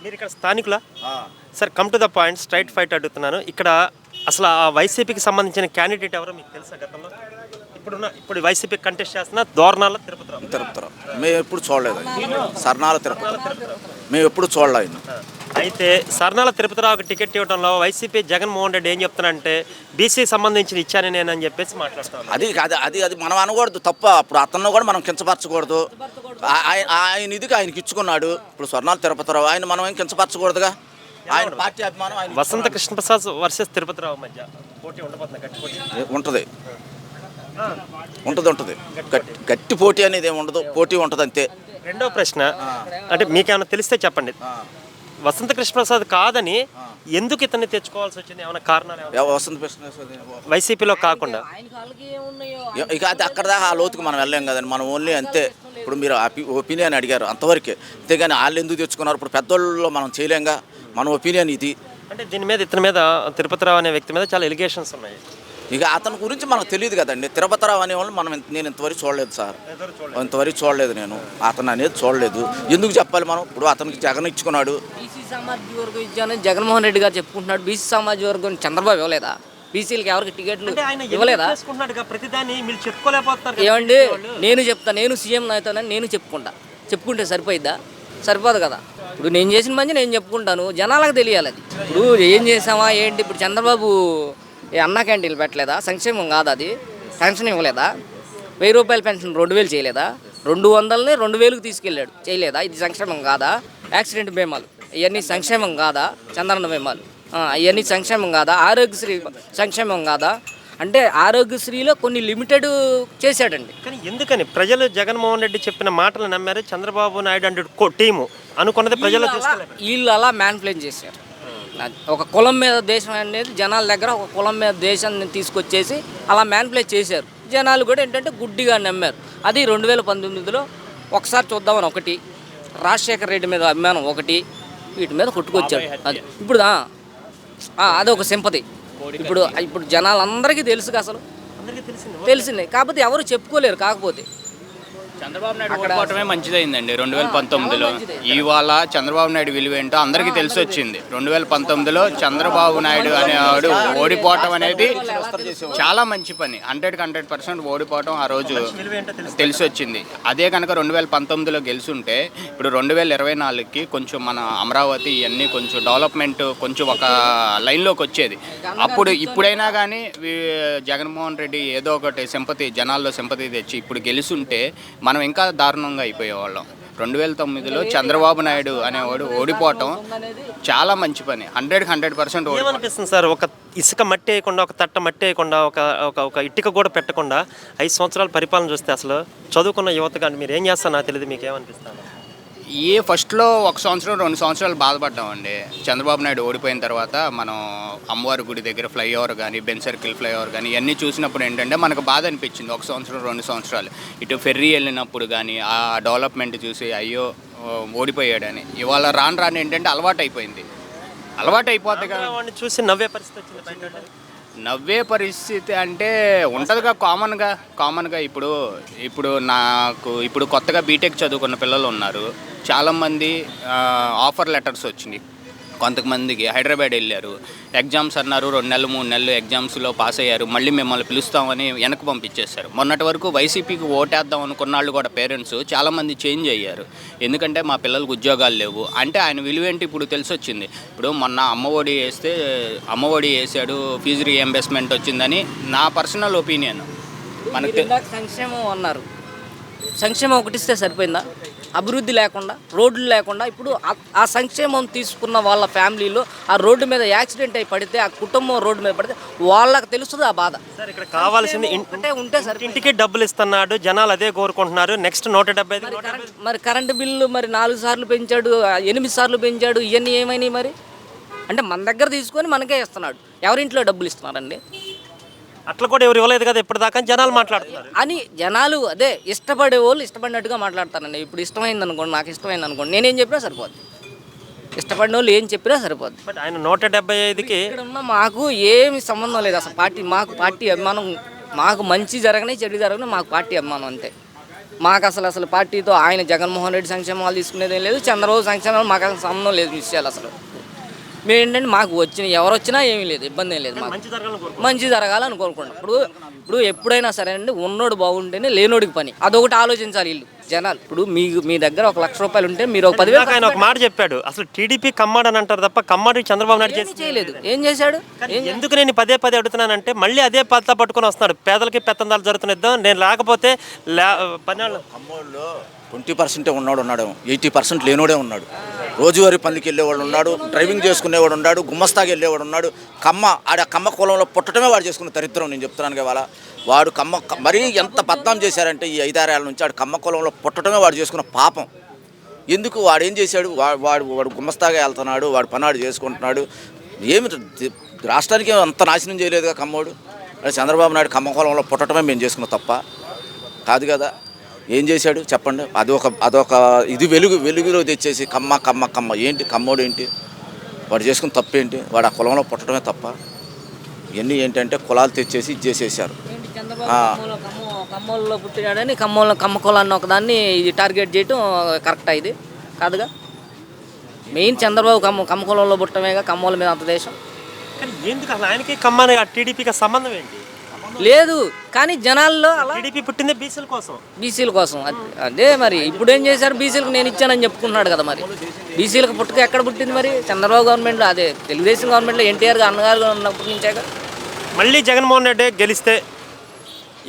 మీరు ఇక్కడ స్థానికులా? Sir, come to the point, straight fight అడుగుతున్నాను. ఇక్కడ అసలు ఆ వైసీపీకి సంబంధించిన క్యాండిడేట్ ఎవరో మీకు తెలుసా గతంలో? ఇప్పుడు వైసీపీ కంటెస్ట్ చేస్తున్న దోర్నాల తిరుపతిరావు. మేము ఎప్పుడు చూడలేదు. సర్నాల తిరుపతి మేము ఎప్పుడు చూడలేదు. అయితే సర్నాల తిరుపతిరావుకి టికెట్ ఇవ్వడంలో వైసీపీ జగన్మోహన్ రెడ్డి ఏం చెప్తున్నానంటే బీసీ సంబంధించిన ఇచ్చాను నేనని చెప్పేసి మాట్లాడుతాను. అది మనం అనకూడదు, తప్ప. అప్పుడు అతను కూడా మనం కించపరచకూడదు. ఆయన ఇదిగా ఆయనకి ఇచ్చుకున్నాడు. ఇప్పుడు స్వర్ణాల తిరుపతిరావు ఆయన మనం ఏం కించపరచకూడదుగా. ఆయన పార్టీ అభిమానం. ఆయన వసంత కృష్ణప్రసాద్ వర్సెస్ తిరుపతిరావు మధ్య పోటీ ఉండబోతుంది. గట్టి పోటీ ఉంటుంది. గట్టి పోటీ అనేది ఏమి ఉండదు, పోటీ ఉంటుంది అంతే. రెండో ప్రశ్న, అంటే మీకేమైనా తెలిస్తే చెప్పండి. వసంత కృష్ణప్రసాద్ కాదని ఎందుకు ఇతన్ని తెచ్చుకోవాల్సి వచ్చింది? ఏమైనా కారణాలు? వసంత కృష్ణప్రసాద్ వైసీపీలో కాకుండా ఇక అది అక్కడ దాకా ఆ లోతుకు మనం వెళ్ళాం కదండి. మనం ఓన్లీ అంతే. ఇప్పుడు మీరు ఒపీనియన్ అడిగారు అంతవరకే, అంతేగాని వాళ్ళు ఎందుకు తెచ్చుకున్నారు ఇప్పుడు పెద్దోళ్ళలో మనం చేయలేంగా. మన ఒపీనియన్ ఇది. అంటే దీని మీద ఇతని మీద, తిరుపతిరావు అనే వ్యక్తి మీద చాలా ఎలిగేషన్స్ ఉన్నాయి. ఇక అతని గురించి మనకు తెలియదు కదండి. తిరుపతిరావు అనేవాళ్ళు నేను ఇంతవరకు చూడలేదు సార్. ఇంతవరకు చూడలేదు నేను. అతను అనేది చూడలేదు. ఎందుకు చెప్పాలి మనం? ఇప్పుడు అతనికి జగన్ ఇచ్చుకున్నాడు. బీసీ సామాజిక వర్గం ఇచ్చానని జగన్మోహన్ రెడ్డి గారు చెప్పుకుంటున్నాడు. బీసీ సామాజిక వర్గం చంద్రబాబు ఇవ్వలేదా? బీసీలకి ఎవరికి టికెట్లు ఇవ్వలేదా? ఏమండి, నేను చెప్తా, నేను సీఎం అవుతానని నేను చెప్పుకుంటే సరిపోయిద్దా? సరిపోదు కదా. ఇప్పుడు నేను చేసిన మంచి నేను చెప్పుకుంటాను, జనాలకు తెలియాలి అది. ఇప్పుడు ఏం చేసామా ఏంటి? ఇప్పుడు చంద్రబాబు అన్నా క్యాంటీన్లు పెట్టలేదా? సంక్షేమం కాదా అది? పెన్షన్ ఇవ్వలేదా? 1000 రూపాయల పెన్షన్ 2000 చేయలేదా? 200ని 2000కి తీసుకెళ్ళాడు, చేయలేదా? ఇది సంక్షేమం కాదా? యాక్సిడెంట్ బీమాలు ఇవన్నీ సంక్షేమం కాదా? చంద్రన్న బీమాలు ఇవన్నీ సంక్షేమం కాదా? ఆరోగ్యశ్రీ సంక్షేమం కాదా? అంటే ఆరోగ్యశ్రీలో కొన్ని లిమిటెడ్ చేశాడండి. కానీ ఎందుకని ప్రజలు జగన్మోహన్ రెడ్డి చెప్పిన మాటలు నమ్మారు? చంద్రబాబు నాయుడు అంటే టీము అనుకున్నది ప్రజలు వీళ్ళు అలా మ్యాన్ప్లేన్ చేశారు. ఒక కులం మీద దేశం అనేది జనాల దగ్గర, ఒక కులం మీద దేశాన్ని తీసుకొచ్చేసి అలా మ్యాన్ప్లేట్ చేశారు. జనాలు కూడా ఏంటంటే గుడ్డిగా నమ్మారు. అది 2019లో ఒకసారి చూద్దామని ఒకటి, రాజశేఖర రెడ్డి మీద అభిమానం ఒకటి, వీటి మీద కొట్టుకొచ్చాడు. అది ఇప్పుడు అదొక సింపతి. ఇప్పుడు జనాలందరికీ తెలుసుగా, అసలు తెలిసిందే. కాకపోతే ఎవరు చెప్పుకోలేరు. కాకపోతే చంద్రబాబు నాయుడు ఓడిపోవటమే మంచిదైందండి 2019లో. ఇవాళ చంద్రబాబు నాయుడు విలువ ఏంటో అందరికీ తెలిసి వచ్చింది. 2019లో చంద్రబాబు నాయుడు అనేవాడు ఓడిపోవటం అనేది చాలా మంచి పని. 100% ఓడిపోవటం ఆ రోజు తెలిసి వచ్చింది. అదే కనుక 2019లో గెలుచుంటే ఇప్పుడు 2024కి కొంచెం మన అమరావతి ఇవన్నీ కొంచెం డెవలప్మెంట్ కొంచెం ఒక లైన్లోకి వచ్చేది. ఇప్పుడైనా కానీ జగన్మోహన్ రెడ్డి ఏదో ఒకటి జనాల్లో సింపతి తెచ్చి ఇప్పుడు గెలుచుంటే మనం ఇంకా దారుణంగా అయిపోయేవాళ్ళం. 2009లో చంద్రబాబు నాయుడు అనేవాడు ఓడిపోవటం చాలా మంచి పని. 100% ఏమనిపిస్తుంది సార్? ఒక ఇసుక మట్టి వేయకుండా, ఒక తట్ట మట్టి వేయకుండా, ఒక ఇటుక కూడా పెట్టకుండా 5 సంవత్సరాల పరిపాలన చూస్తే అసలు చదువుకున్న యువతగా మీరు ఏం చేస్తారో నాకు తెలియదు. మీకు ఏమనిపిస్తుంది? ఫస్ట్లో 1 సంవత్సరం 2 సంవత్సరాలు బాధపడ్డామండి. చంద్రబాబు నాయుడు ఓడిపోయిన తర్వాత మనం అమ్మవారి గుడి దగ్గర ఫ్లైఓవర్ కానీ, బెన్ సర్కిల్ ఫ్లైఓవర్ కానీ ఇవన్నీ చూసినప్పుడు ఏంటంటే మనకు బాధ అనిపించింది. 1 సంవత్సరం 2 సంవత్సరాలు ఇటు ఫెర్రీ వెళ్ళినప్పుడు కానీ ఆ డెవలప్మెంట్ చూసి అయ్యో ఓడిపోయాడని. ఇవాళ రాను ఏంటంటే అలవాటు అయిపోయింది. అలవాటు అయిపోతే కదా చూసి నవ్వే పరిస్థితి వచ్చింది. నవ్వే పరిస్థితి అంటే ఉంటుందిగా కామన్గా. ఇప్పుడు నాకు కొత్తగా బీటెక్ చదువుకున్న పిల్లలు ఉన్నారు. చాలామంది ఆఫర్ లెటర్స్ వచ్చినాయి. కొంతమందికి హైదరాబాద్ వెళ్ళారు, ఎగ్జామ్స్ అన్నారు, 2 నెలలు 3 నెలలు ఎగ్జామ్స్లో పాస్ అయ్యారు, మళ్ళీ మిమ్మల్ని పిలుస్తామని వెనక్కి పంపించేశారు. మొన్నటి వరకు వైసీపీకి ఓటేద్దాం అనుకున్న వాళ్ళు కూడా పేరెంట్స్ చాలామంది చేంజ్ అయ్యారు. ఎందుకంటే మా పిల్లలకు ఉద్యోగాలు లేవు అంటే ఆయన విలువేంటి ఇప్పుడు తెలిసి వచ్చింది. ఇప్పుడు మొన్న అమ్మఒడి వేసాడు, ఫీజు రీఎంబర్స్మెంట్ వచ్చిందని నా పర్సనల్ ఒపీనియన్. మనకి సంక్షేమం అన్నారు, సంక్షేమం ఒకటి ఇస్తే సరిపోయిందా? అభివృద్ధి లేకుండా, రోడ్లు లేకుండా, ఇప్పుడు ఆ సంక్షేమం తీసుకున్న వాళ్ళ ఫ్యామిలీలో ఆ రోడ్డు మీద యాక్సిడెంట్ అయి పడితే, ఆ కుటుంబం రోడ్డు మీద పడితే వాళ్ళకి తెలుస్తుంది ఆ బాధ. సార్, ఇక్కడ కావాల్సింది ఉంటే సార్ ఇంటికి డబ్బులు ఇస్తున్నాడు, జనాలు అదే కోరుకుంటున్నారు. నెక్స్ట్ 175 మరి కరెంటు బిల్లు మరి 4 సార్లు పెంచాడు, 8 సార్లు పెంచాడు. ఇవన్నీ ఏమైనాయి మరి? అంటే మన దగ్గర తీసుకొని మనకే ఇస్తున్నాడు. ఎవరింట్లో డబ్బులు ఇస్తున్నారండి? అట్లా కూడా ఎవరు ఇవ్వలేదు కదా ఇప్పటిదాకా జనాలు మాట్లాడుతున్నారు. అని జనాలు అదే ఇష్టపడే వాళ్ళు ఇష్టపడినట్టుగా మాట్లాడతారండి. ఇప్పుడు ఇష్టమైంది అనుకోండి, నాకు ఇష్టమైంది అనుకోండి, నేనేం చెప్పినా సరిపోద్ది. ఇష్టపడిన వాళ్ళు ఏం చెప్పినా సరిపోద్ది. బట్ ఆయన 175కి ఇక్కడ ఉన్న మాకు ఏమి సంబంధం లేదు అసలు. మాకు పార్టీ అభిమానం, మాకు మంచి జరగని చెడు జరగని మాకు పార్టీ అభిమానం అంతే. మాకు అసలు పార్టీతో ఆయన జగన్మోహన్ రెడ్డి సంక్షేమాలు తీసుకునేది లేదు, చంద్రబాబు సంక్షేమాలు మాకు అసలు సంబంధం లేదు విషయాలు. అసలు మేము ఏంటంటే మాకు ఎవరు వచ్చినా ఏమీ లేదు, ఇబ్బంది ఏం లేదు, మాకు మంచి జరగాలని కోరుకుంటాం. ఇప్పుడు ఎప్పుడైనా సరే అండి ఉన్నోడు బాగుంటేనే లేనోడికి పని, అదొకటి ఆలోచించాలి వీళ్ళు జనాలు. ఇప్పుడు మీ దగ్గర 1,00,000 రూపాయలు ఉంటే మీరు ఒక 10,000 ఆయన ఒక మాట చెప్పాడు, అసలు టీడీపీ కమ్మాడు అని అంటారు తప్ప కమ్మాడు చంద్రబాబు నాయుడు చేసి చేయలేదు. ఏం చేశాడు? ఎందుకు నేను పదే అడుగుతున్నానంటే మళ్ళీ అదే పత్తా పట్టుకొని వస్తున్నాడు. పేదలకి పెత్తందాలు జరుగుతున్న నేను లేకపోతే పన్నాళ్ళు కమ్మోళ్ళు 20% ఉన్నాడు, 80% లేనోడే ఉన్నాడు. రోజువారీ పనికి వెళ్ళేవాడు ఉన్నాడు, డ్రైవింగ్ చేసుకునేవాడు ఉన్నాడు, గుమ్మస్తాకి వెళ్ళేవాడు ఉన్నాడు. కమ్మ కులంలో పుట్టడమే వాడు చేసుకున్న దరిద్రం. నేను చెప్తున్నాను కదా, వాడు మరీ ఎంత బద్నాం చేశారంటే ఈ 5-6 ఏళ్ళ నుంచి వాడు కమ్మ కులంలో పుట్టడమే వాడు చేసుకున్న పాపం. ఎందుకు వాడు ఏం చేశాడు? వాడు గుమ్మస్తాగా వెళ్తున్నాడు, వాడు పనాడు చేసుకుంటున్నాడు. ఏమి రాష్ట్రానికి అంత నాశనం చేయలేదుగా కమ్మోడు. చంద్రబాబు నాయుడు కమ్మ కులంలో పుట్టడమే మేము చేసుకున్న తప్ప కాదు కదా. ఏం చేశాడు చెప్పండి? అదొక ఇది వెలుగులో తెచ్చేసి కమ్మ ఏంటి కమ్మోడు ఏంటి? వాడు చేసుకున్న తప్పేంటి? వాడు ఆ కులంలో పుట్టడమే తప్ప. ఇవన్నీ ఏంటంటే కులాలు తెచ్చేసి ఇది చేసేసారు. కమ్మోళ్ళలో పుట్టినాడని కమ్మ కులాన్ని ఒకదాన్ని ఇది టార్గెట్ చేయటం కరెక్టా? ఇది కాదుగా. మెయిన్ చంద్రబాబు కమ్మ కులంలో పుట్టమేగా, కమ్మోళ్ళ మీద అంత దేశం. కానీ ఎందుకు అసలు ఆయనకి కమ్మాని టీడీపీకి సంబంధం ఏంటి? లేదు కానీ జనాల్లో అలా టీడీపీ పుట్టిందే బీసీల కోసం అదే మరి. ఇప్పుడు ఏం చేశారు? బీసీలకు నేను ఇచ్చానని చెప్పుకుంటున్నాడు కదా. మరి బీసీలకు పుట్టుక ఎక్కడ పుట్టింది? మరి చంద్రబాబు గవర్నమెంట్లో, అదే తెలుగుదేశం గవర్నమెంట్లో ఎన్టీఆర్ అన్నగారు ఉన్నప్పటి నుంచాక. మళ్ళీ జగన్మోహన్ రెడ్డి గెలిస్తే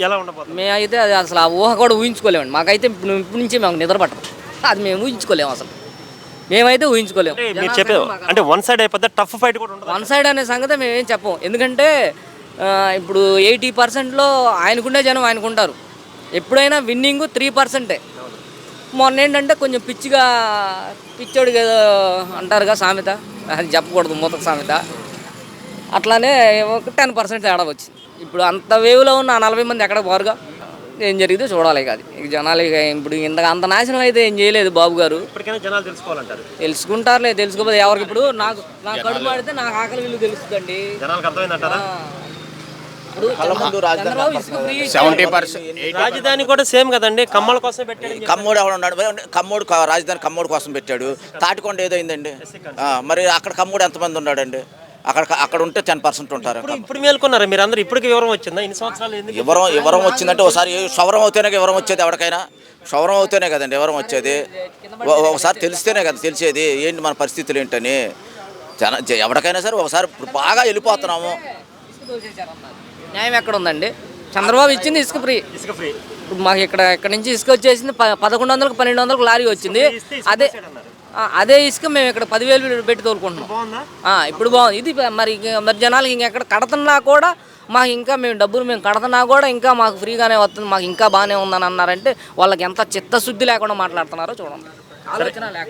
ఎలా ఉండబోతుంది? మేమైతే అది అసలు ఆ ఊహ కూడా ఊహించుకోలేమండి. మాకైతే ఇప్పటి నుంచి మాకు నిద్ర పట్టదు, అది మేము ఊహించుకోలేము. అసలు మేమైతే ఊహించుకోలేము. మీరు చెప్పేది అంటే వన్ సైడ్ అయిపోతే టఫ్ ఫైట్ కూడా ఉంటుంది. వన్ సైడ్ అనే సంగతి మేమేం చెప్పం. ఎందుకంటే ఇప్పుడు 80%లో ఆయనకుండే జనం ఆయనకుంటారు. ఎప్పుడైనా విన్నింగ్ 3%. మొన్న ఏంటంటే కొంచెం పిచ్చోడు కదా అంటారుగా సామెత, అది చెప్పకూడదు, మూతక సామెత. అట్లానే ఒక 10% తేడా వచ్చింది. ఇప్పుడు అంత వేవ్లో ఉన్న 40 మంది ఎక్కడ పోరుగా. ఏం జరిగితే చూడాలి. ఇక జనాలు ఇప్పుడు అంత నాశనం అయితే ఏం చేయలేదు బాబు గారు. జనాలు తెలుసుకోవాలంటారు. తెలుసుకుంటారులే, తెలుసుకోపోతే ఎవరికి. ఇప్పుడు నాకు కడుపు మాడితే నాకు ఆకలి విలువ తెలుస్తుందండి. జనాలకు అర్థమైందంటారా? రాజధాని కూడా సేమ్ కదండి, కమ్మల కోసం పెట్టాడు. కమ్మోడు ఎవడు ఉన్నాడు? రాజధాని కమ్మోడు కోసం పెట్టాడు. తాటికొండ ఏదైందండి? మరి అక్కడ కమ్మోడు ఎంతమంది ఉన్నాడండి? అక్కడ ఉంటే 10% ఉంటారు. ఇప్పుడు మేల్కొన్నారు మీరు అందరూ. ఇప్పటికి వివరం వచ్చిందా? ఇన్ని సంవత్సరాలు వివరం వచ్చిందంటే ఒకసారి క్షవరం అవుతేనే వివరం వచ్చేది. ఎవరికైనా క్షవరం అవుతేనే కదండి వివరం వచ్చేది. ఒకసారి తెలిస్తేనే కదా తెలిసేది ఏంటి మన పరిస్థితులు ఏంటని. ఎవరికైనా సరే ఒకసారి ఇప్పుడు బాగా వెళ్ళిపోతున్నాము. న్యాయం ఎక్కడ ఉందండి? చంద్రబాబు ఇచ్చింది ఇసుక ఫ్రీ. ఇప్పుడు మాకు ఇక్కడ నుంచి ఇసుక వచ్చేసింది 1100కు 1200కు లారీ వచ్చింది. అదే ఇసుక మేము ఇక్కడ 10,000 పెట్టి తోలుకుంటున్నాం. ఇప్పుడు బాగుంది. ఇది మరి జనాలకి ఇంకెక్కడ కడుతున్నా కూడా మాకు ఇంకా మేము కడుతున్నా కూడా ఇంకా మాకు ఫ్రీగానే వస్తుంది, మాకు ఇంకా బాగానే ఉందని అన్నారంటే వాళ్ళకి ఎంత చిత్తశుద్ధి లేకుండా మాట్లాడుతున్నారో చూడండి. ఆలోచన లేకుండా.